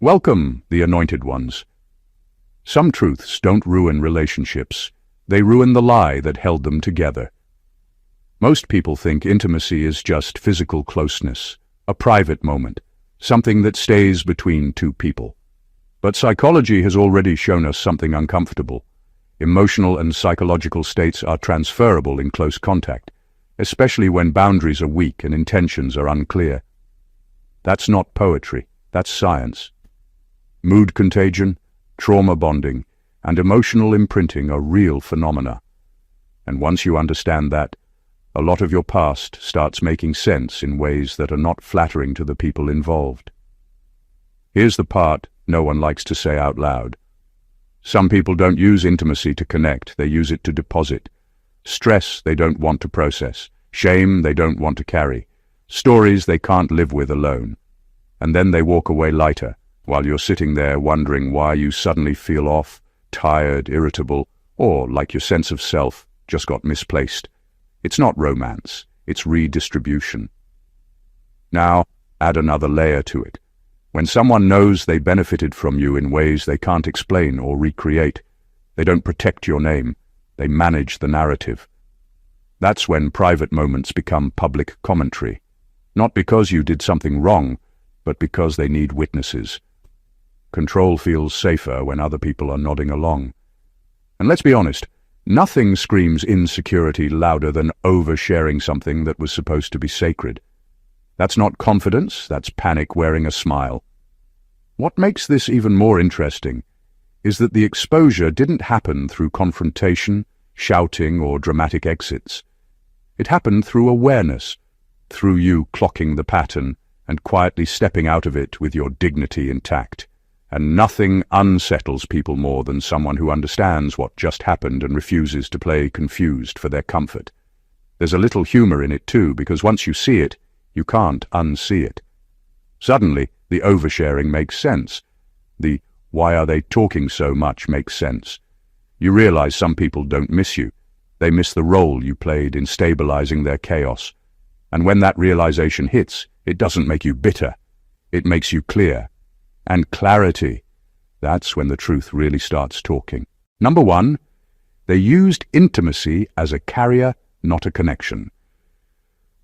Welcome, the anointed ones. Some truths don't ruin relationships. They ruin the lie that held them together. Most people think intimacy is just physical closeness, a private moment, something that stays between two people. But psychology has already shown us something uncomfortable. Emotional and psychological states are transferable in close contact, especially when boundaries are weak and intentions are unclear. That's not poetry, that's science. Mood contagion, trauma bonding, and emotional imprinting are real phenomena. And once you understand that, a lot of your past starts making sense in ways that are not flattering to the people involved. Here's the part no one likes to say out loud. Some people don't use intimacy to connect, they use it to deposit. Stress they don't want to process, shame they don't want to carry, stories they can't live with alone. And then they walk away lighter, while you're sitting there wondering why you suddenly feel off, tired, irritable, or like your sense of self just got misplaced. It's not romance, it's redistribution. Now, add another layer to it. When someone knows they benefited from you in ways they can't explain or recreate, they don't protect your name, they manage the narrative. That's when private moments become public commentary. Not because you did something wrong, but because they need witnesses. Control feels safer when other people are nodding along. And let's be honest, nothing screams insecurity louder than oversharing something that was supposed to be sacred. That's not confidence, that's panic wearing a smile. What makes this even more interesting is that the exposure didn't happen through confrontation, shouting, or dramatic exits. It happened through awareness, through you clocking the pattern and quietly stepping out of it with your dignity intact. And nothing unsettles people more than someone who understands what just happened and refuses to play confused for their comfort. There's a little humor in it too, because once you see it, you can't unsee it. Suddenly, the oversharing makes sense. The "why are they talking so much" makes sense. You realize some people don't miss you. They miss the role you played in stabilizing their chaos. And when that realization hits, it doesn't make you bitter. It makes you clear. And clarity, that's when the truth really starts talking. Number one, they used intimacy as a carrier, not a connection.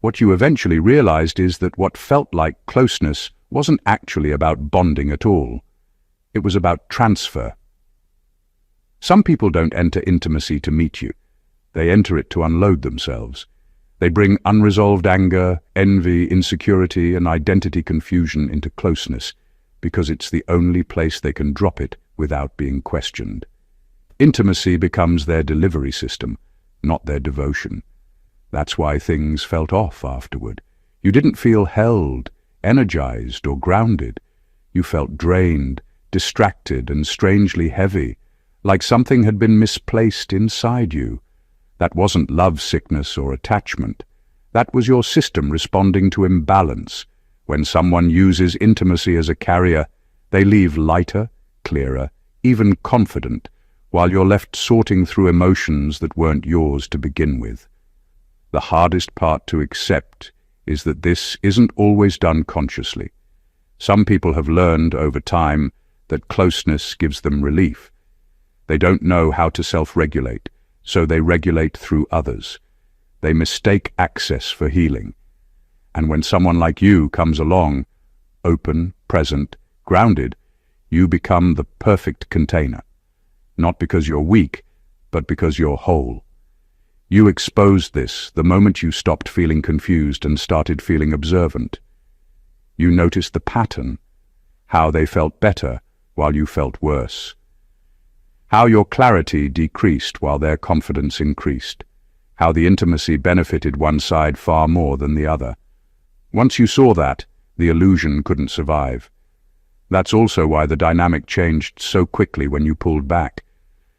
What you eventually realized is that what felt like closeness wasn't actually about bonding at all. It was about transfer. Some people don't enter intimacy to meet you. They enter it to unload themselves. They bring unresolved anger, envy, insecurity, and identity confusion into closeness, because it's the only place they can drop it without being questioned. Intimacy becomes their delivery system, not their devotion. That's why things felt off afterward. You didn't feel held, energized, or grounded. You felt drained, distracted, and strangely heavy, like something had been misplaced inside you. That wasn't love sickness or attachment. That was your system responding to imbalance. When someone uses intimacy as a carrier, they leave lighter, clearer, even confident, while you're left sorting through emotions that weren't yours to begin with. The hardest part to accept is that this isn't always done consciously. Some people have learned over time that closeness gives them relief. They don't know how to self-regulate, so they regulate through others. They mistake access for healing. And when someone like you comes along, open, present, grounded, you become the perfect container. Not because you're weak, but because you're whole. You exposed this the moment you stopped feeling confused and started feeling observant. You noticed the pattern, how they felt better while you felt worse. How your clarity decreased while their confidence increased. How the intimacy benefited one side far more than the other. Once you saw that, the illusion couldn't survive. That's also why the dynamic changed so quickly when you pulled back.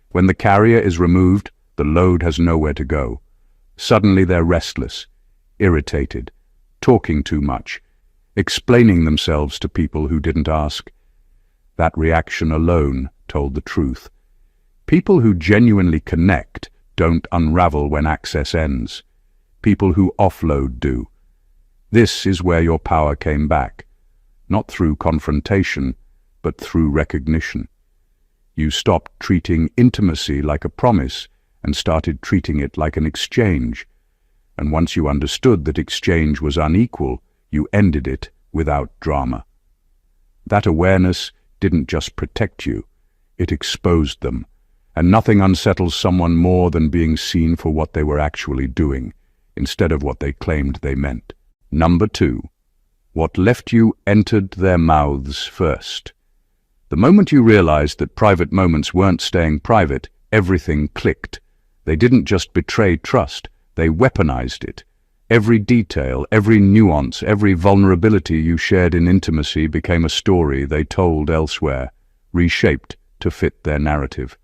When the carrier is removed, the load has nowhere to go. Suddenly they're restless, irritated, talking too much, explaining themselves to people who didn't ask. That reaction alone told the truth. People who genuinely connect don't unravel when access ends. People who offload do. This is where your power came back, not through confrontation, but through recognition. You stopped treating intimacy like a promise and started treating it like an exchange. And once you understood that exchange was unequal, you ended it without drama. That awareness didn't just protect you, it exposed them. And nothing unsettles someone more than being seen for what they were actually doing, instead of what they claimed they meant. Number 2. What left you entered their mouths first. The moment you realized that private moments weren't staying private, everything clicked. They didn't just betray trust, they weaponized it. Every detail, every nuance, every vulnerability you shared in intimacy became a story they told elsewhere, reshaped to fit their narrative.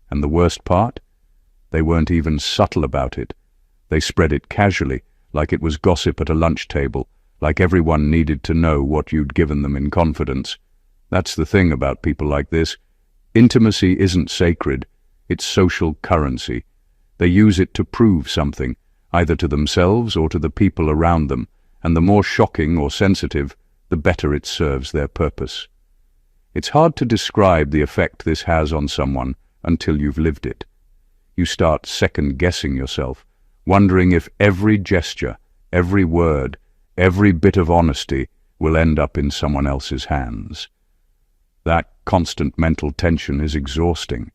And the worst part? They weren't even subtle about it. They spread it casually, like it was gossip at a lunch table, like everyone needed to know what you'd given them in confidence. That's the thing about people like this. Intimacy isn't sacred, it's social currency. They use it to prove something, either to themselves or to the people around them, and the more shocking or sensitive, the better it serves their purpose. It's hard to describe the effect this has on someone until you've lived it. You start second-guessing yourself, wondering if every gesture, every word, every bit of honesty will end up in someone else's hands. That constant mental tension is exhausting,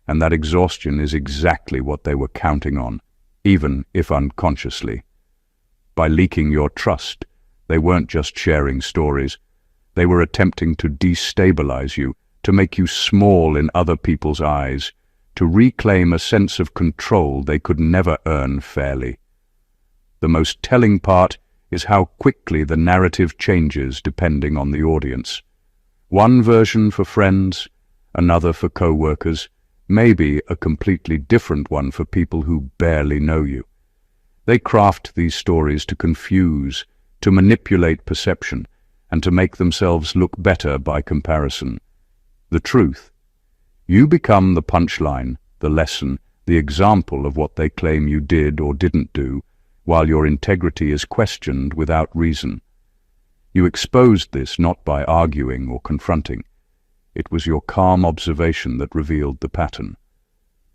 and that exhaustion is exactly what they were counting on, even if unconsciously. By leaking your trust, they weren't just sharing stories. They were attempting to destabilize you, to make you small in other people's eyes, to reclaim a sense of control they could never earn fairly. The most telling part is how quickly the narrative changes depending on the audience. One version for friends, another for co-workers, maybe a completely different one for people who barely know you. They craft these stories to confuse, to manipulate perception, and to make themselves look better by comparison. The truth. You become the punchline, the lesson, the example of what they claim you did or didn't do, while your integrity is questioned without reason. You exposed this not by arguing or confronting. It was your calm observation that revealed the pattern.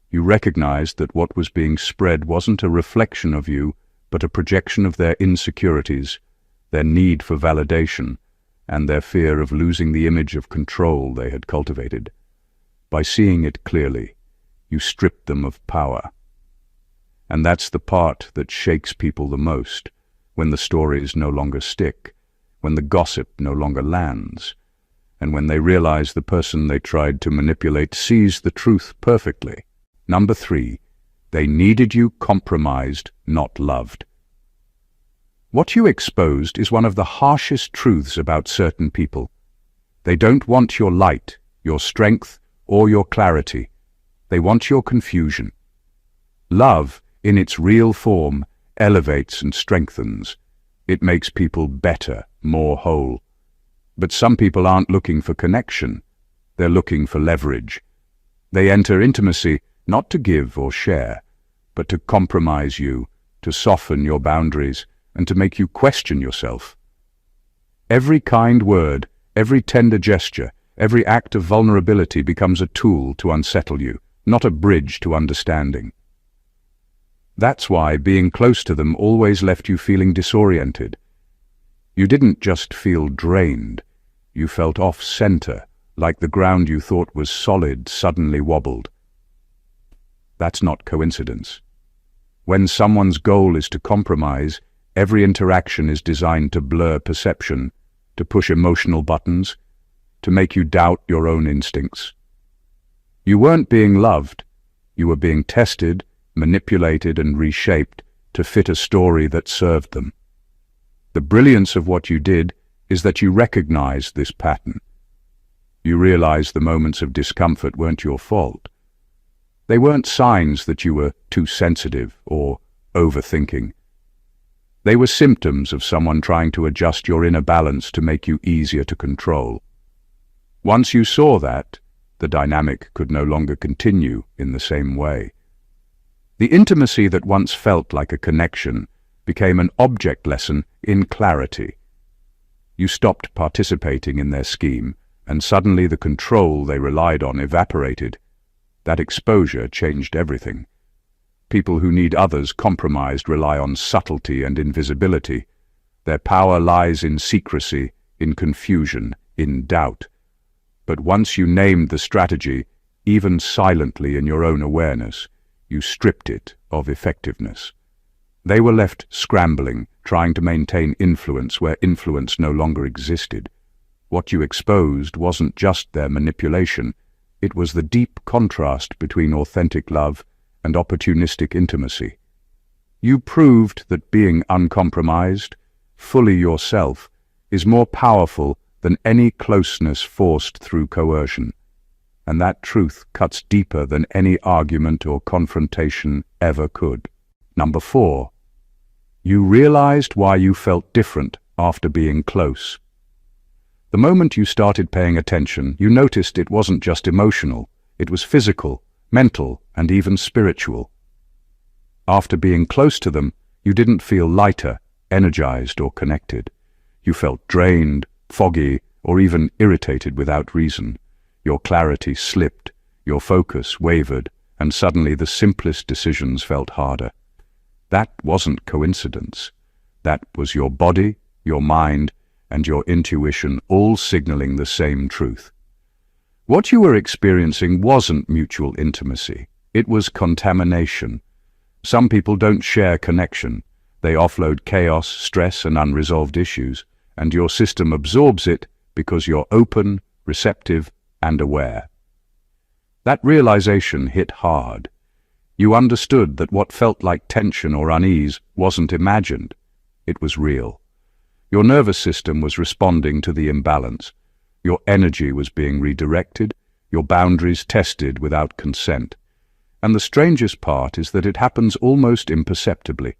You recognized that what was being spread wasn't a reflection of you, but a projection of their insecurities, their need for validation, and their fear of losing the image of control they had cultivated. By seeing it clearly, you stripped them of power. And that's the part that shakes people the most, when the stories no longer stick, when the gossip no longer lands, and when they realize the person they tried to manipulate sees the truth perfectly. Number 3, they needed you compromised, not loved. What you exposed is one of the harshest truths about certain people. They don't want your light, your strength, or your clarity. They want your confusion. Love, in its real form, elevates and strengthens. It makes people better, more whole. But some people aren't looking for connection. They're looking for leverage. They enter intimacy not to give or share, but to compromise you, to soften your boundaries, and to make you question yourself. Every kind word, every tender gesture, every act of vulnerability becomes a tool to unsettle you, not a bridge to understanding. That's why being close to them always left you feeling disoriented. You didn't just feel drained, you felt off-center, like the ground you thought was solid suddenly wobbled. That's not coincidence. When someone's goal is to compromise, every interaction is designed to blur perception, to push emotional buttons, to make you doubt your own instincts. You weren't being loved, you were being tested, manipulated and reshaped to fit a story that served them. The brilliance of what you did is that you recognized this pattern. You realized the moments of discomfort weren't your fault. They weren't signs that you were too sensitive or overthinking. They were symptoms of someone trying to adjust your inner balance to make you easier to control. Once you saw that, the dynamic could no longer continue in the same way. The intimacy that once felt like a connection became an object lesson in clarity. You stopped participating in their scheme, and suddenly the control they relied on evaporated. That exposure changed everything. People who need others compromised rely on subtlety and invisibility. Their power lies in secrecy, in confusion, in doubt. But once you named the strategy, even silently in your own awareness, you stripped it of effectiveness. They were left scrambling, trying to maintain influence where influence no longer existed. What you exposed wasn't just their manipulation, it was the deep contrast between authentic love and opportunistic intimacy. You proved that being uncompromised, fully yourself, is more powerful than any closeness forced through coercion. And that truth cuts deeper than any argument or confrontation ever could. Number 4. You realized why you felt different after being close. The moment you started paying attention, you noticed it wasn't just emotional, it was physical, mental, and even spiritual. After being close to them, you didn't feel lighter, energized, or connected. You felt drained, foggy, or even irritated without reason. Your clarity slipped, your focus wavered, and suddenly the simplest decisions felt harder. That wasn't coincidence. That was your body, your mind, and your intuition all signaling the same truth. What you were experiencing wasn't mutual intimacy. It was contamination. Some people don't share connection. They offload chaos, stress, and unresolved issues, and your system absorbs it because you're open, receptive, and aware. That realization hit hard. You understood that what felt like tension or unease wasn't imagined. It was real. Your nervous system was responding to the imbalance. Your energy was being redirected, your boundaries tested without consent. And the strangest part is that it happens almost imperceptibly.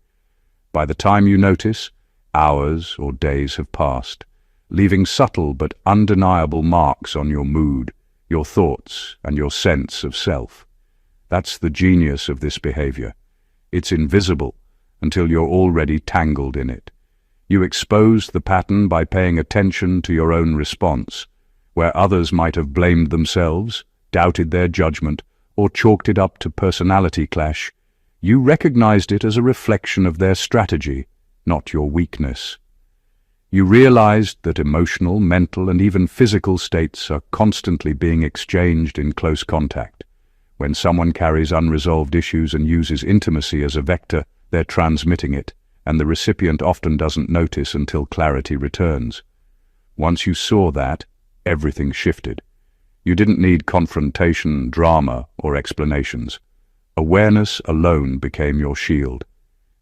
By the time you notice, hours or days have passed, leaving subtle but undeniable marks on your mood, your thoughts, and your sense of self. That's the genius of this behavior. It's invisible until you're already tangled in it. You exposed the pattern by paying attention to your own response, where others might have blamed themselves, doubted their judgment, or chalked it up to personality clash. You recognized it as a reflection of their strategy, not your weakness. You realized that emotional, mental, and even physical states are constantly being exchanged in close contact. When someone carries unresolved issues and uses intimacy as a vector, they're transmitting it, and the recipient often doesn't notice until clarity returns. Once you saw that, everything shifted. You didn't need confrontation, drama, or explanations. Awareness alone became your shield.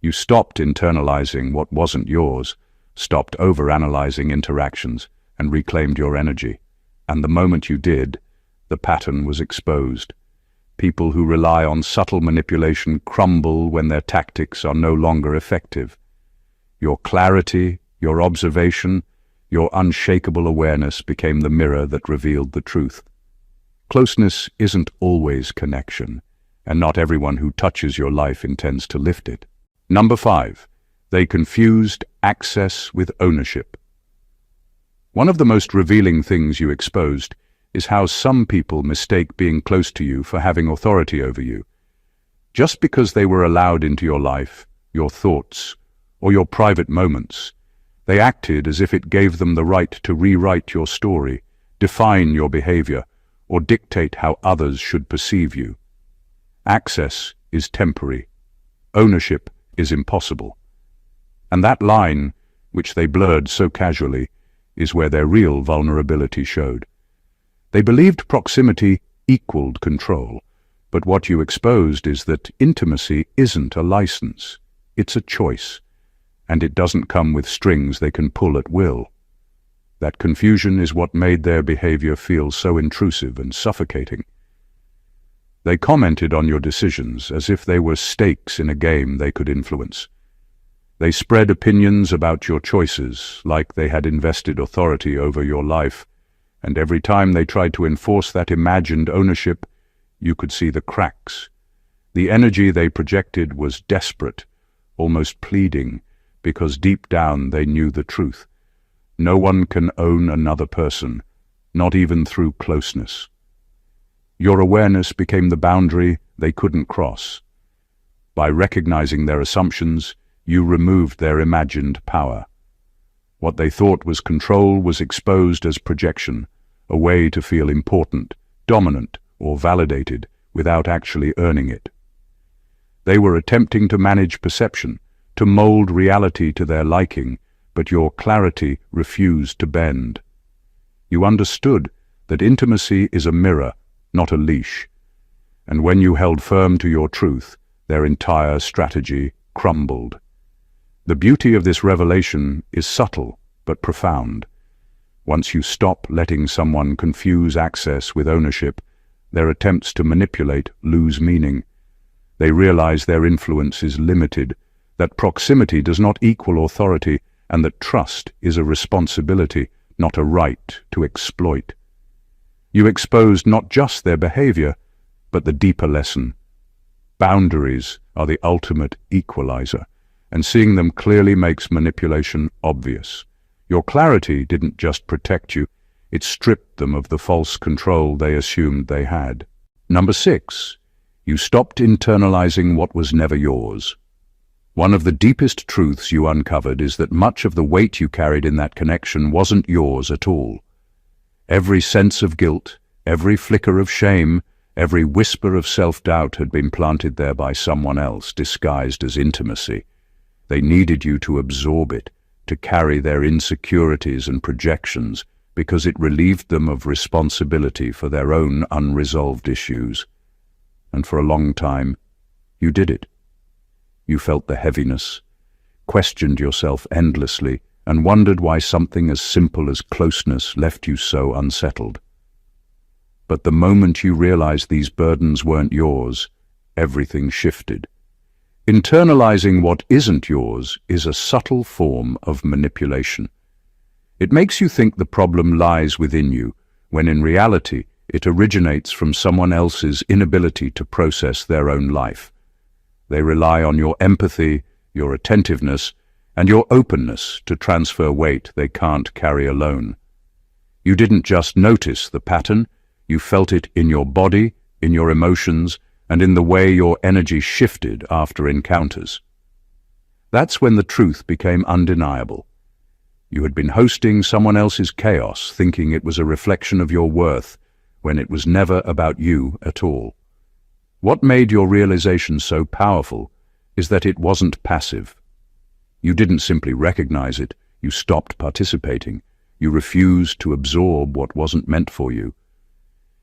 You stopped internalizing what wasn't yours, stopped overanalyzing interactions, and reclaimed your energy. And the moment you did, the pattern was exposed. People who rely on subtle manipulation crumble when their tactics are no longer effective. Your clarity, your observation, your unshakable awareness became the mirror that revealed the truth. Closeness isn't always connection, and not everyone who touches your life intends to lift it. Number 5. They confused access with ownership. One of the most revealing things you exposed is how some people mistake being close to you for having authority over you. Just because they were allowed into your life, your thoughts, or your private moments, they acted as if it gave them the right to rewrite your story, define your behavior, or dictate how others should perceive you. Access is temporary. Ownership is impossible. And that line, which they blurred so casually, is where their real vulnerability showed. They believed proximity equaled control, but what you exposed is that intimacy isn't a license, it's a choice, and it doesn't come with strings they can pull at will. That confusion is what made their behavior feel so intrusive and suffocating. They commented on your decisions as if they were stakes in a game they could influence. They spread opinions about your choices like they had invested authority over your life, and every time they tried to enforce that imagined ownership, you could see the cracks. The energy they projected was desperate, almost pleading, because deep down they knew the truth. No one can own another person, not even through closeness. Your awareness became the boundary they couldn't cross. By recognizing their assumptions, you removed their imagined power. What they thought was control was exposed as projection, a way to feel important, dominant, or validated without actually earning it. They were attempting to manage perception, to mold reality to their liking, but your clarity refused to bend. You understood that intimacy is a mirror, not a leash, and when you held firm to your truth, their entire strategy crumbled. The beauty of this revelation is subtle but profound. Once you stop letting someone confuse access with ownership, their attempts to manipulate lose meaning. They realize their influence is limited, that proximity does not equal authority, and that trust is a responsibility, not a right to exploit. You exposed not just their behavior, but the deeper lesson. Boundaries are the ultimate equalizer, and seeing them clearly makes manipulation obvious. Your clarity didn't just protect you, it stripped them of the false control they assumed they had. Number 6, you stopped internalizing what was never yours. One of the deepest truths you uncovered is that much of the weight you carried in that connection wasn't yours at all. Every sense of guilt, every flicker of shame, every whisper of self-doubt had been planted there by someone else, disguised as intimacy. They needed you to absorb it, to carry their insecurities and projections, because it relieved them of responsibility for their own unresolved issues. And for a long time, you did it. You felt the heaviness, questioned yourself endlessly, and wondered why something as simple as closeness left you so unsettled. But the moment you realized these burdens weren't yours, everything shifted. Internalizing what isn't yours is a subtle form of manipulation. It makes you think the problem lies within you, when in reality it originates from someone else's inability to process their own life. They rely on your empathy, your attentiveness, and your openness to transfer weight they can't carry alone. You didn't just notice the pattern, you felt it in your body, in your emotions, and in the way your energy shifted after encounters. That's when the truth became undeniable. You had been hosting someone else's chaos, thinking it was a reflection of your worth, when it was never about you at all. What made your realization so powerful is that it wasn't passive. You didn't simply recognize it, you stopped participating. You refused to absorb what wasn't meant for you.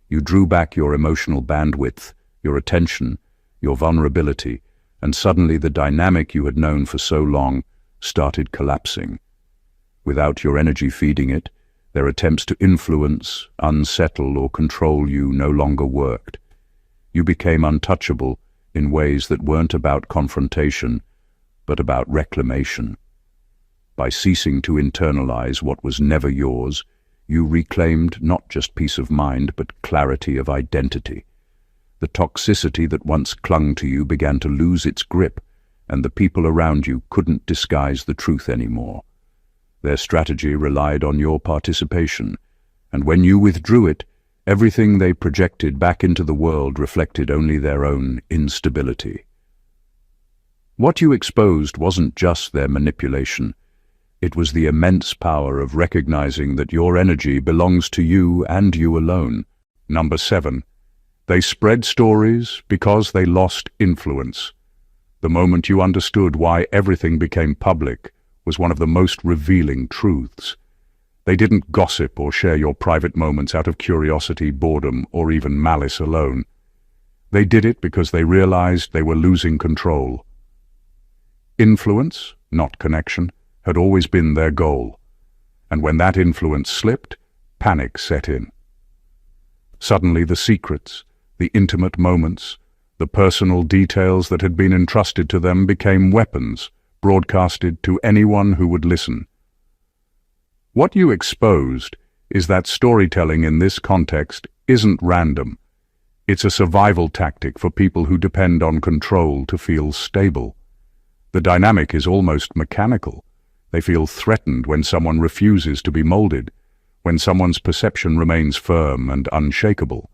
You drew back your emotional bandwidth, your attention, your vulnerability, and suddenly the dynamic you had known for so long started collapsing. Without your energy feeding it, their attempts to influence, unsettle, or control you no longer worked. You became untouchable in ways that weren't about confrontation, but about reclamation. By ceasing to internalize what was never yours, you reclaimed not just peace of mind, but clarity of identity. The toxicity that once clung to you began to lose its grip, and the people around you couldn't disguise the truth anymore. Their strategy relied on your participation, and when you withdrew it, everything they projected back into the world reflected only their own instability. What you exposed wasn't just their manipulation. It was the immense power of recognizing that your energy belongs to you and you alone. Number 7. They spread stories because they lost influence. The moment you understood why everything became public was one of the most revealing truths. They didn't gossip or share your private moments out of curiosity, boredom, or even malice alone. They did it because they realized they were losing control. Influence, not connection, had always been their goal, and when that influence slipped, panic set in. Suddenly the secrets, the intimate moments, the personal details that had been entrusted to them became weapons, broadcasted to anyone who would listen. What you exposed is that storytelling in this context isn't random. It's a survival tactic for people who depend on control to feel stable. The dynamic is almost mechanical. They feel threatened when someone refuses to be molded, when someone's perception remains firm and unshakable.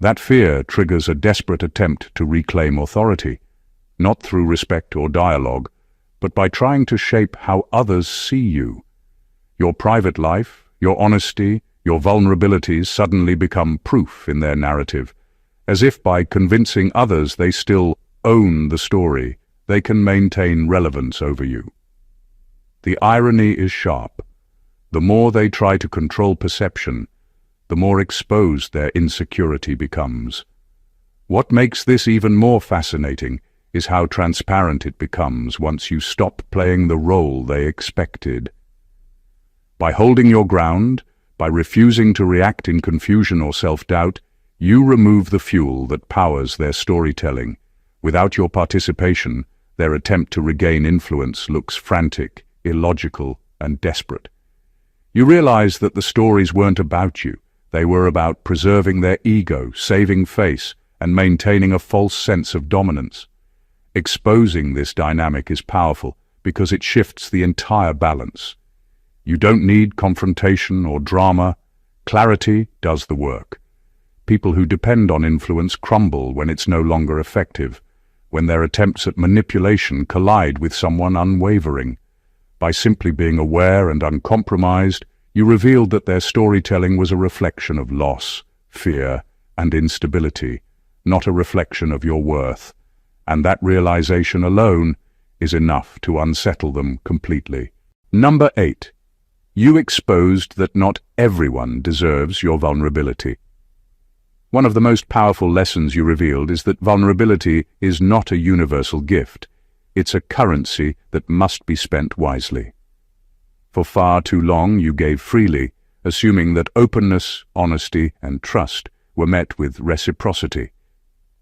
That fear triggers a desperate attempt to reclaim authority, not through respect or dialogue, but by trying to shape how others see you. Your private life, your honesty, your vulnerabilities suddenly become proof in their narrative, as if by convincing others they still own the story, they can maintain relevance over you. The irony is sharp. The more they try to control perception, the more exposed their insecurity becomes. What makes this even more fascinating is how transparent it becomes once you stop playing the role they expected. By holding your ground, by refusing to react in confusion or self-doubt, you remove the fuel that powers their storytelling. Without your participation, their attempt to regain influence looks frantic, illogical, and desperate. You realize that the stories weren't about you. They were about preserving their ego, saving face, and maintaining a false sense of dominance. Exposing this dynamic is powerful because it shifts the entire balance. You don't need confrontation or drama. Clarity does the work. People who depend on influence crumble when it's no longer effective, when their attempts at manipulation collide with someone unwavering. By simply being aware and uncompromised, you revealed that their storytelling was a reflection of loss, fear, and instability, not a reflection of your worth. And that realization alone is enough to unsettle them completely. Number 8. You exposed that not everyone deserves your vulnerability. One of the most powerful lessons you revealed is that vulnerability is not a universal gift. It's a currency that must be spent wisely. For far too long you gave freely, assuming that openness, honesty, and trust were met with reciprocity.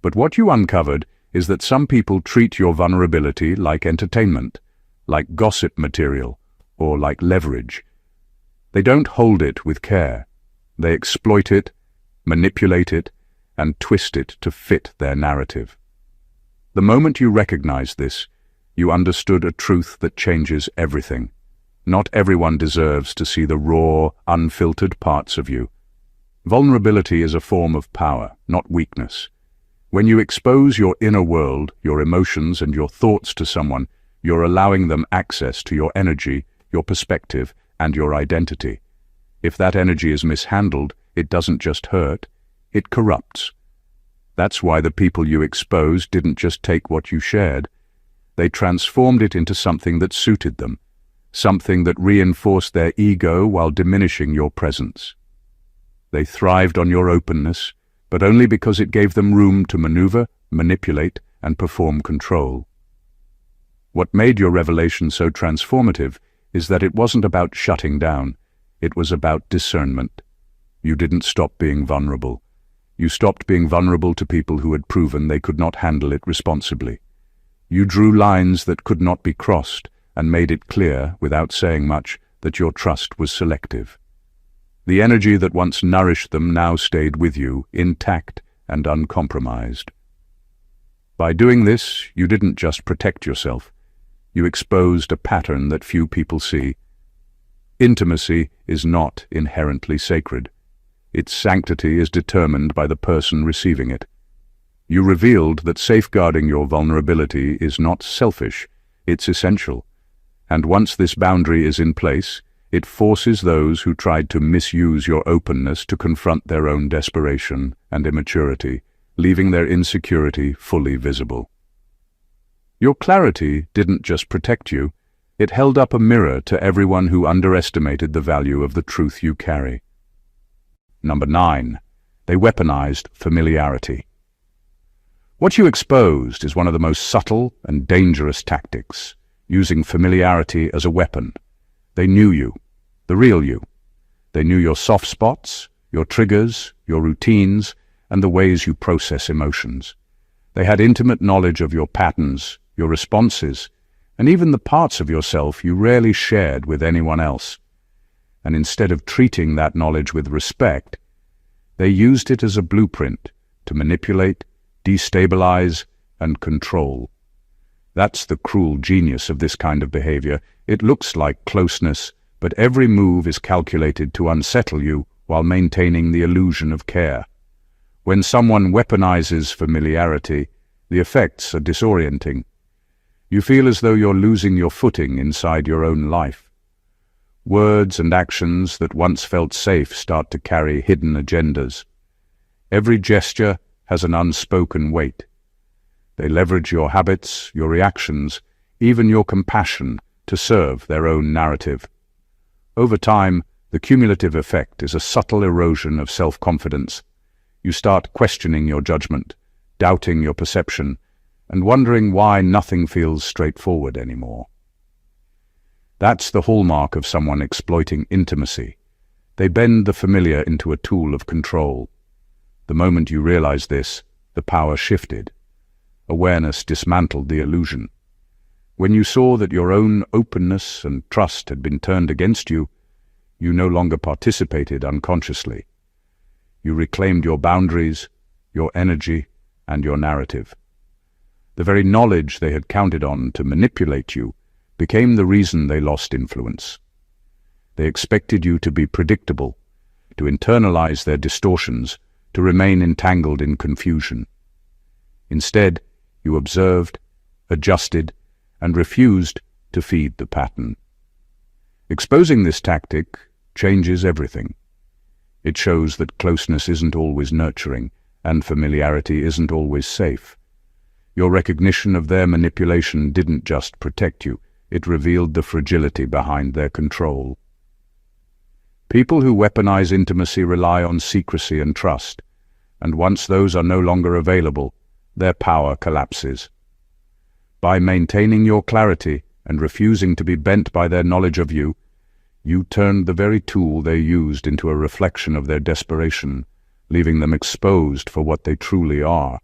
But what you uncovered is that some people treat your vulnerability like entertainment, like gossip material, or like leverage. They don't hold it with care. They exploit it, manipulate it, and twist it to fit their narrative. The moment you recognized this, you understood a truth that changes everything. Not everyone deserves to see the raw, unfiltered parts of you. Vulnerability is a form of power, not weakness. When you expose your inner world, your emotions, and your thoughts to someone, you're allowing them access to your energy, your perspective, and your identity. If that energy is mishandled, it doesn't just hurt, it corrupts. That's why the people you exposed didn't just take what you shared. They transformed it into something that suited them, something that reinforced their ego while diminishing your presence. They thrived on your openness, but only because it gave them room to maneuver, manipulate, and perform control. What made your revelation so transformative is that it wasn't about shutting down, it was about discernment. You didn't stop being vulnerable. You stopped being vulnerable to people who had proven they could not handle it responsibly. You drew lines that could not be crossed and made it clear, without saying much, that your trust was selective. The energy that once nourished them now stayed with you, intact and uncompromised. By doing this, you didn't just protect yourself. You exposed a pattern that few people see. Intimacy is not inherently sacred. Its sanctity is determined by the person receiving it. You revealed that safeguarding your vulnerability is not selfish, it's essential. And once this boundary is in place, it forces those who tried to misuse your openness to confront their own desperation and immaturity, leaving their insecurity fully visible. Your clarity didn't just protect you, it held up a mirror to everyone who underestimated the value of the truth you carry. Number 9. They weaponized familiarity. What you exposed is one of the most subtle and dangerous tactics, using familiarity as a weapon. They knew you, the real you. They knew your soft spots, your triggers, your routines, and the ways you process emotions. They had intimate knowledge of your patterns, your responses, and even the parts of yourself you rarely shared with anyone else. And instead of treating that knowledge with respect, they used it as a blueprint to manipulate, destabilize, and control. That's the cruel genius of this kind of behavior. It looks like closeness, but every move is calculated to unsettle you while maintaining the illusion of care. When someone weaponizes familiarity, the effects are disorienting. You feel as though you're losing your footing inside your own life. Words and actions that once felt safe start to carry hidden agendas. Every gesture has an unspoken weight. They leverage your habits, your reactions, even your compassion to serve their own narrative. Over time, the cumulative effect is a subtle erosion of self-confidence. You start questioning your judgment, doubting your perception, and wondering why nothing feels straightforward anymore. That's the hallmark of someone exploiting intimacy. They bend the familiar into a tool of control. The moment you realize this, the power shifted. Awareness dismantled the illusion. When you saw that your own openness and trust had been turned against you, you no longer participated unconsciously. You reclaimed your boundaries, your energy, and your narrative. The very knowledge they had counted on to manipulate you became the reason they lost influence. They expected you to be predictable, to internalize their distortions, to remain entangled in confusion. Instead, you observed, adjusted, and refused to feed the pattern. Exposing this tactic changes everything. It shows that closeness isn't always nurturing, and familiarity isn't always safe. Your recognition of their manipulation didn't just protect you, it revealed the fragility behind their control. People who weaponize intimacy rely on secrecy and trust, and once those are no longer available, their power collapses. By maintaining your clarity and refusing to be bent by their knowledge of you, you turned the very tool they used into a reflection of their desperation, leaving them exposed for what they truly are.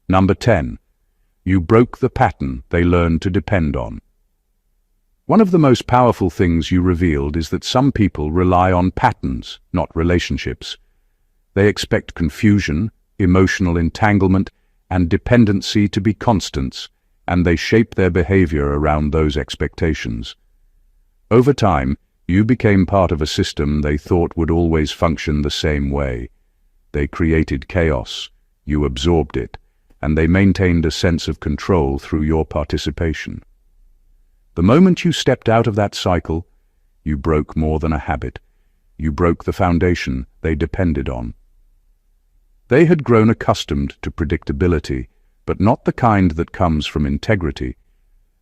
Number 10. You broke the pattern they learned to depend on. One of the most powerful things you revealed is that some people rely on patterns, not relationships. They expect confusion, emotional entanglement, and dependency to be constants, and they shape their behavior around those expectations. Over time, you became part of a system they thought would always function the same way. They created chaos, you absorbed it, and they maintained a sense of control through your participation. The moment you stepped out of that cycle, you broke more than a habit. You broke the foundation they depended on. They had grown accustomed to predictability, but not the kind that comes from integrity.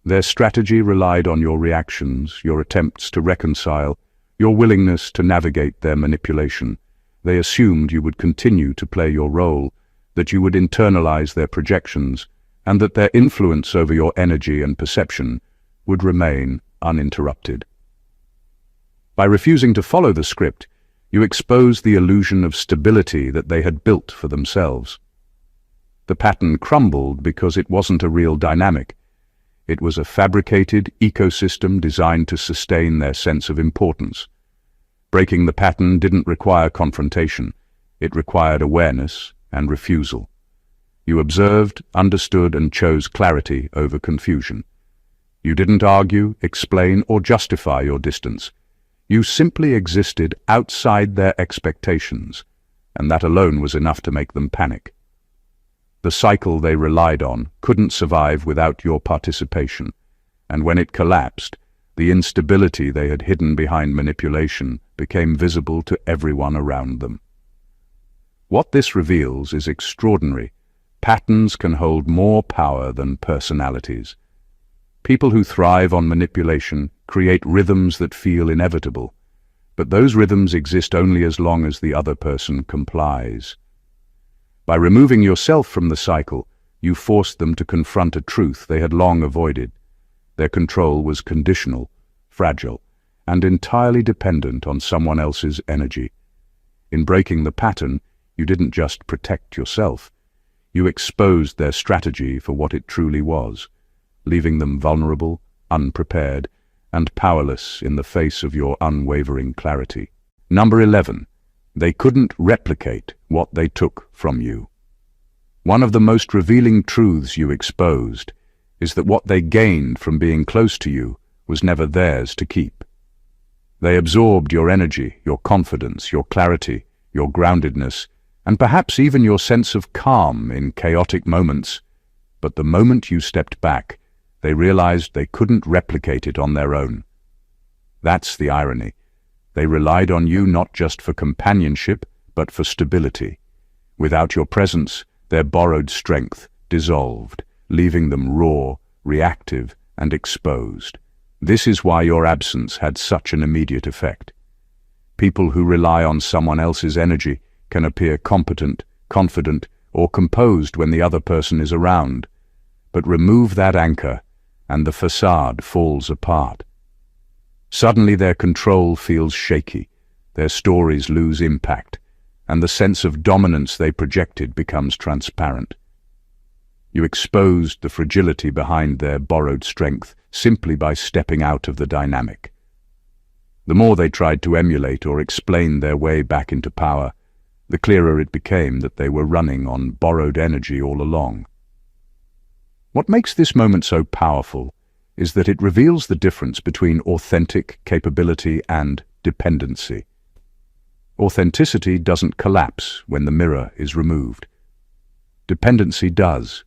Their strategy relied on your reactions, your attempts to reconcile, your willingness to navigate their manipulation. They assumed you would continue to play your role, that you would internalize their projections, and that their influence over your energy and perception would remain uninterrupted. By refusing to follow the script, you exposed the illusion of stability that they had built for themselves. The pattern crumbled because it wasn't a real dynamic. It was a fabricated ecosystem designed to sustain their sense of importance. Breaking the pattern didn't require confrontation. It required awareness and refusal. You observed, understood, and chose clarity over confusion. You didn't argue, explain, or justify your distance. You simply existed outside their expectations, and that alone was enough to make them panic. The cycle they relied on couldn't survive without your participation, and when it collapsed, the instability they had hidden behind manipulation became visible to everyone around them. What this reveals is extraordinary. Patterns can hold more power than personalities. People who thrive on manipulation create rhythms that feel inevitable, but those rhythms exist only as long as the other person complies. By removing yourself from the cycle, you forced them to confront a truth they had long avoided. Their control was conditional, fragile, and entirely dependent on someone else's energy. In breaking the pattern, you didn't just protect yourself. You exposed their strategy for what it truly was, leaving them vulnerable, unprepared, and powerless in the face of your unwavering clarity. Number 11. They couldn't replicate what they took from you. One of the most revealing truths you exposed is that what they gained from being close to you was never theirs to keep. They absorbed your energy, your confidence, your clarity, your groundedness, and perhaps even your sense of calm in chaotic moments. But the moment you stepped back, they realized they couldn't replicate it on their own. That's the irony. They relied on you not just for companionship, but for stability. Without your presence, their borrowed strength dissolved, leaving them raw, reactive, and exposed. This is why your absence had such an immediate effect. People who rely on someone else's energy can appear competent, confident, or composed when the other person is around. But remove that anchor, and the facade falls apart. Suddenly their control feels shaky, their stories lose impact, and the sense of dominance they projected becomes transparent. You exposed the fragility behind their borrowed strength simply by stepping out of the dynamic. The more they tried to emulate or explain their way back into power, the clearer it became that they were running on borrowed energy all along. What makes this moment so powerful is that it reveals the difference between authentic capability and dependency. Authenticity doesn't collapse when the mirror is removed. Dependency does.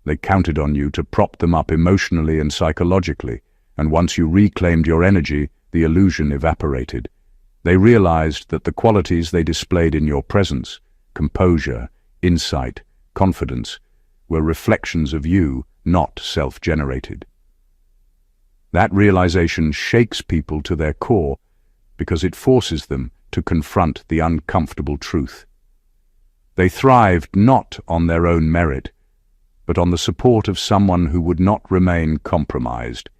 They counted on you to prop them up emotionally and psychologically, and once you reclaimed your energy, the illusion evaporated. They realized that the qualities they displayed in your presence, composure, insight, confidence, were reflections of you, not self-generated. That realization shakes people to their core because it forces them to confront the uncomfortable truth. They thrived not on their own merit, but on the support of someone who would not remain compromised.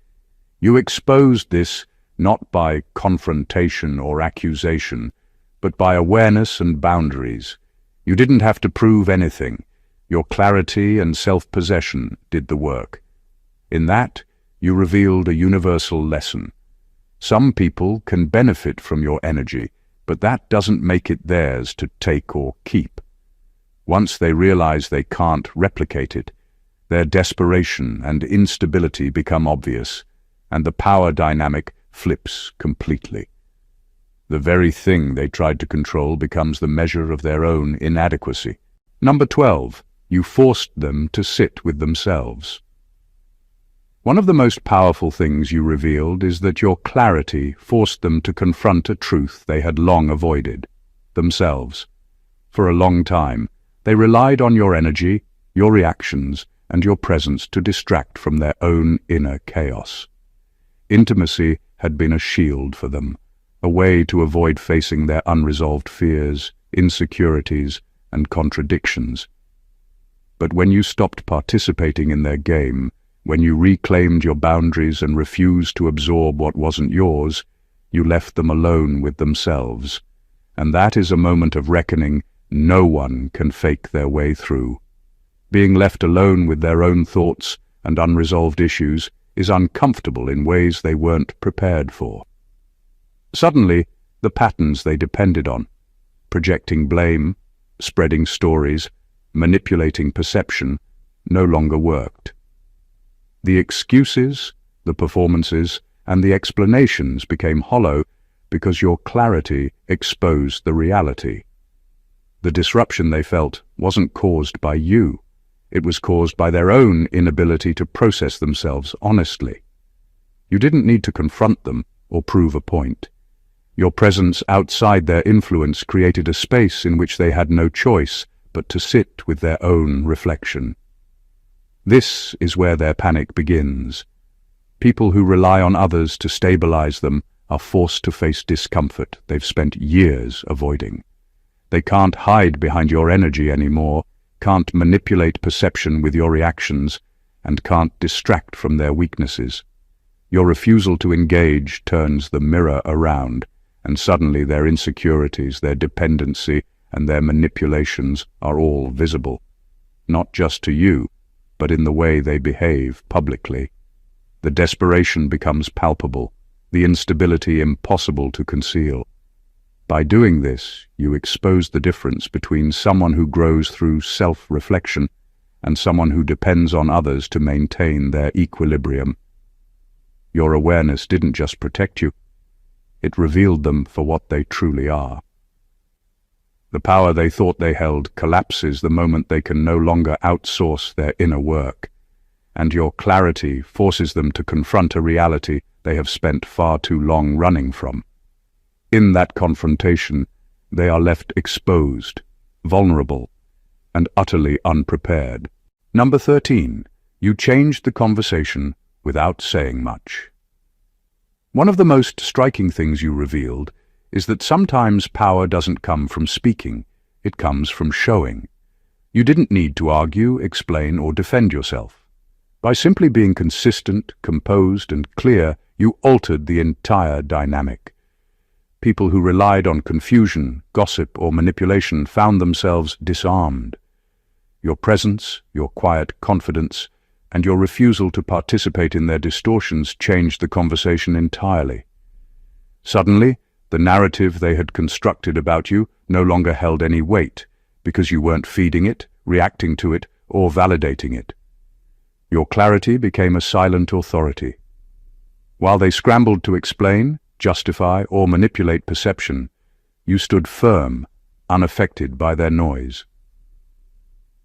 You exposed this not by confrontation or accusation, but by awareness and boundaries. You didn't have to prove anything. Your clarity and self-possession did the work. In that, you revealed a universal lesson. Some people can benefit from your energy, but that doesn't make it theirs to take or keep. Once they realize they can't replicate it, their desperation and instability become obvious, and the power dynamic flips completely. The very thing they tried to control becomes the measure of their own inadequacy. Number 12. You forced them to sit with themselves. One of the most powerful things you revealed is that your clarity forced them to confront a truth they had long avoided, themselves. For a long time, they relied on your energy, your reactions, and your presence to distract from their own inner chaos. Intimacy had been a shield for them, a way to avoid facing their unresolved fears, insecurities, and contradictions. But when you stopped participating in their game, when you reclaimed your boundaries and refused to absorb what wasn't yours, you left them alone with themselves. And that is a moment of reckoning no one can fake their way through. Being left alone with their own thoughts and unresolved issues is uncomfortable in ways they weren't prepared for. Suddenly, the patterns they depended on, projecting blame, spreading stories, manipulating perception, no longer worked. The excuses, the performances, and the explanations became hollow because your clarity exposed the reality. The disruption they felt wasn't caused by you. It was caused by their own inability to process themselves honestly. You didn't need to confront them or prove a point. Your presence outside their influence created a space in which they had no choice but to sit with their own reflection. This is where their panic begins. People who rely on others to stabilize them are forced to face discomfort they've spent years avoiding. They can't hide behind your energy anymore, can't manipulate perception with your reactions, and can't distract from their weaknesses. Your refusal to engage turns the mirror around, and suddenly their insecurities, their dependency, and their manipulations are all visible, not just to you, but in the way they behave publicly. The desperation becomes palpable, the instability impossible to conceal. By doing this, you expose the difference between someone who grows through self-reflection and someone who depends on others to maintain their equilibrium. Your awareness didn't just protect you, It revealed them for what they truly are. The power they thought they held collapses the moment they can no longer outsource their inner work, and your clarity forces them to confront a reality they have spent far too long running from. In that confrontation, they are left exposed, vulnerable, and utterly unprepared. Number 13. You changed the conversation without saying much. One of the most striking things you revealed is that sometimes power doesn't come from speaking, it comes from showing. You didn't need to argue, explain, or defend yourself. By simply being consistent, composed, and clear, you altered the entire dynamic. People who relied on confusion, gossip, or manipulation found themselves disarmed. Your presence, your quiet confidence, and your refusal to participate in their distortions changed the conversation entirely. Suddenly, the narrative they had constructed about you no longer held any weight, because you weren't feeding it, reacting to it, or validating it. Your clarity became a silent authority. While they scrambled to explain, justify, or manipulate perception, you stood firm, unaffected by their noise.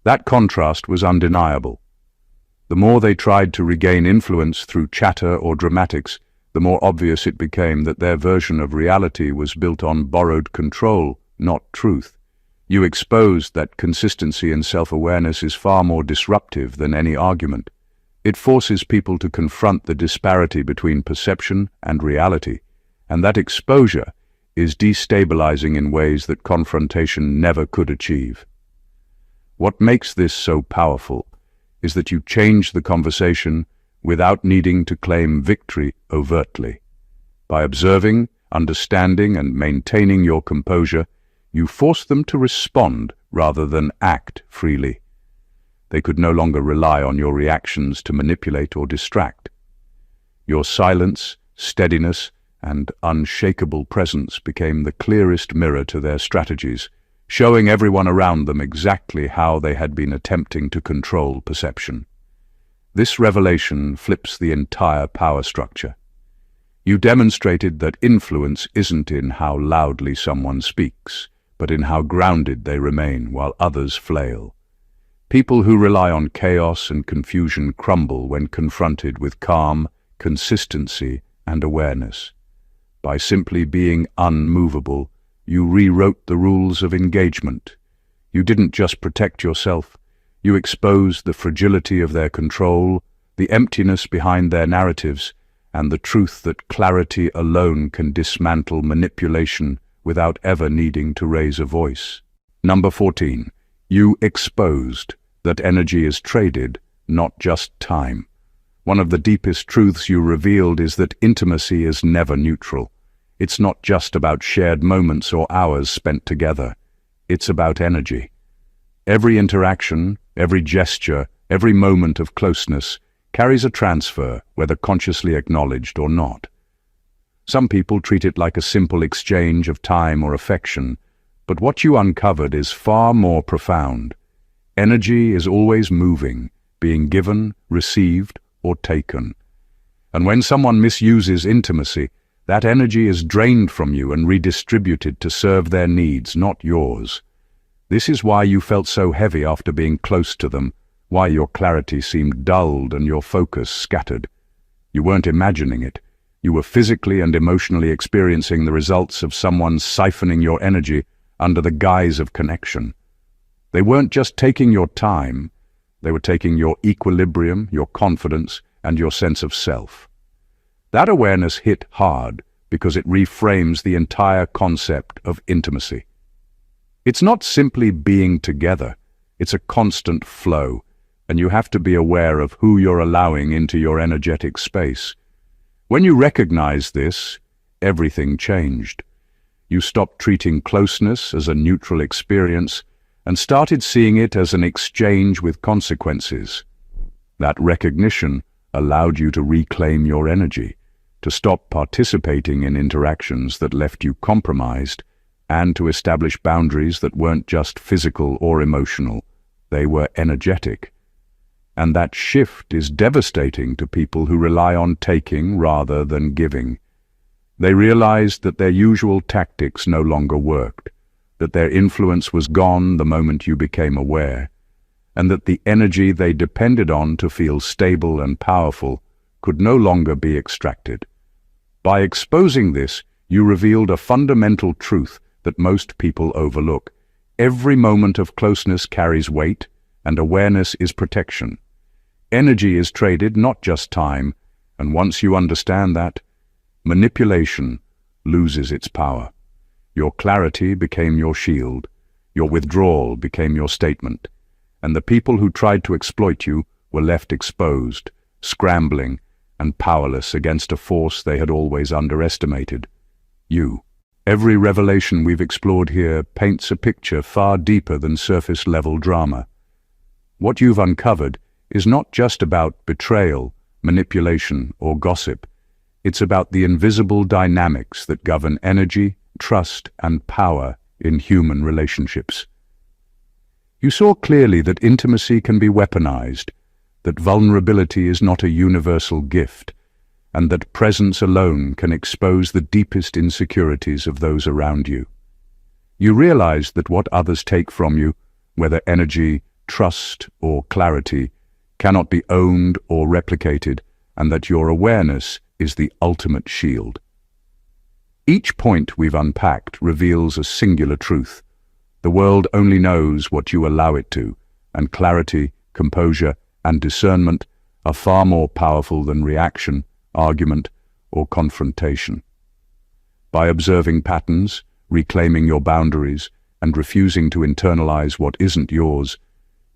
That contrast was undeniable. The more they tried to regain influence through chatter or dramatics, the more obvious it became that their version of reality was built on borrowed control, not truth. You exposed that consistency and self-awareness is far more disruptive than any argument. It forces people to confront the disparity between perception and reality, and that exposure is destabilizing in ways that confrontation never could achieve. What makes this so powerful is that you change the conversation without needing to claim victory overtly. By observing, understanding, and maintaining your composure, you force them to respond rather than act freely. They could no longer rely on your reactions to manipulate or distract. Your silence, steadiness, and unshakable presence became the clearest mirror to their strategies, showing everyone around them exactly how they had been attempting to control perception. This revelation flips the entire power structure. You demonstrated that influence isn't in how loudly someone speaks, but in how grounded they remain while others flail. People who rely on chaos and confusion crumble when confronted with calm, consistency, and awareness. By simply being unmovable, you rewrote the rules of engagement. You didn't just protect yourself, you exposed the fragility of their control, the emptiness behind their narratives, and the truth that clarity alone can dismantle manipulation without ever needing to raise a voice. Number 14. You exposed that energy is traded, not just time. One of the deepest truths you revealed is that intimacy is never neutral. It's not just about shared moments or hours spent together. It's about energy. Every interaction, every gesture, every moment of closeness carries a transfer, whether consciously acknowledged or not. Some people treat it like a simple exchange of time or affection, but what you uncovered is far more profound. Energy is always moving, being given, received, or taken. And when someone misuses intimacy, that energy is drained from you and redistributed to serve their needs, not yours. This is why you felt so heavy after being close to them, why your clarity seemed dulled and your focus scattered. You weren't imagining it. You were physically and emotionally experiencing the results of someone siphoning your energy under the guise of connection. They weren't just taking your time, they were taking your equilibrium, your confidence, and your sense of self. That awareness hit hard because it reframes the entire concept of intimacy. It's not simply being together, it's a constant flow, and you have to be aware of who you're allowing into your energetic space. When you recognize this, everything changed. You stopped treating closeness as a neutral experience and started seeing it as an exchange with consequences. That recognition allowed you to reclaim your energy, to stop participating in interactions that left you compromised, and to establish boundaries that weren't just physical or emotional, they were energetic. And that shift is devastating to people who rely on taking rather than giving. They realized that their usual tactics no longer worked, that their influence was gone the moment you became aware, and that the energy they depended on to feel stable and powerful could no longer be extracted. By exposing this, you revealed a fundamental truth that most people overlook. Every moment of closeness carries weight, and awareness is protection. Energy is traded, not just time, and once you understand that, manipulation loses its power. Your clarity became your shield, your withdrawal became your statement, and the people who tried to exploit you were left exposed, scrambling, and powerless against a force they had always underestimated. You. Every revelation we've explored here paints a picture far deeper than surface-level drama. What you've uncovered is not just about betrayal, manipulation, or gossip. It's about the invisible dynamics that govern energy, trust, and power in human relationships. You saw clearly that intimacy can be weaponized, that vulnerability is not a universal gift, and that presence alone can expose the deepest insecurities of those around you. You realized that what others take from you, whether energy, trust, or clarity, cannot be owned or replicated, and that your awareness is the ultimate shield. Each point we've unpacked reveals a singular truth. The world only knows what you allow it to, and clarity, composure, and discernment are far more powerful than reaction, argument, or confrontation. By observing patterns, reclaiming your boundaries, and refusing to internalize what isn't yours,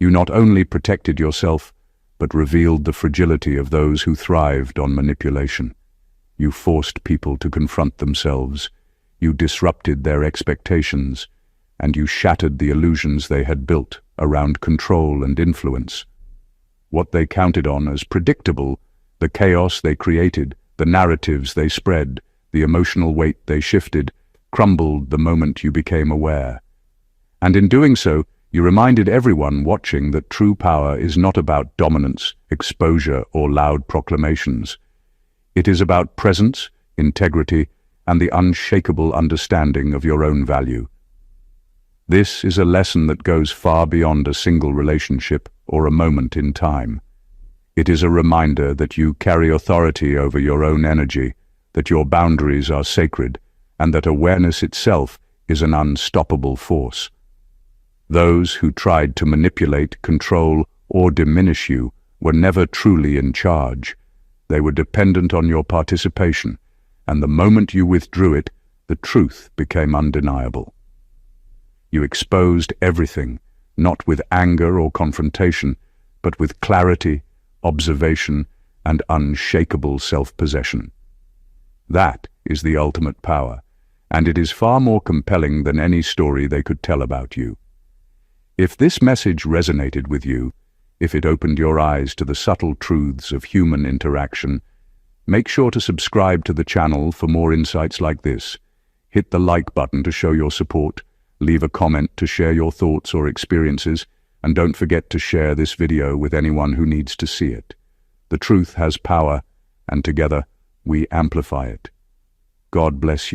you not only protected yourself, but revealed the fragility of those who thrived on manipulation. You forced people to confront themselves, you disrupted their expectations, and you shattered the illusions they had built around control and influence. What they counted on as predictable, the chaos they created, the narratives they spread, the emotional weight they shifted, crumbled the moment you became aware. And in doing so, you reminded everyone watching that true power is not about dominance, exposure, or loud proclamations. It is about presence, integrity, and the unshakable understanding of your own value. This is a lesson that goes far beyond a single relationship or a moment in time. It is a reminder that you carry authority over your own energy, that your boundaries are sacred, and that awareness itself is an unstoppable force. Those who tried to manipulate, control, or diminish you were never truly in charge. They were dependent on your participation, and the moment you withdrew it, the truth became undeniable. You exposed everything, not with anger or confrontation, but with clarity, observation, and unshakable self-possession. That is the ultimate power, and it is far more compelling than any story they could tell about you. If this message resonated with you, if it opened your eyes to the subtle truths of human interaction, make sure to subscribe to the channel for more insights like this. Hit the like button to show your support, leave a comment to share your thoughts or experiences, and don't forget to share this video with anyone who needs to see it. The truth has power, and together we amplify it. God bless you.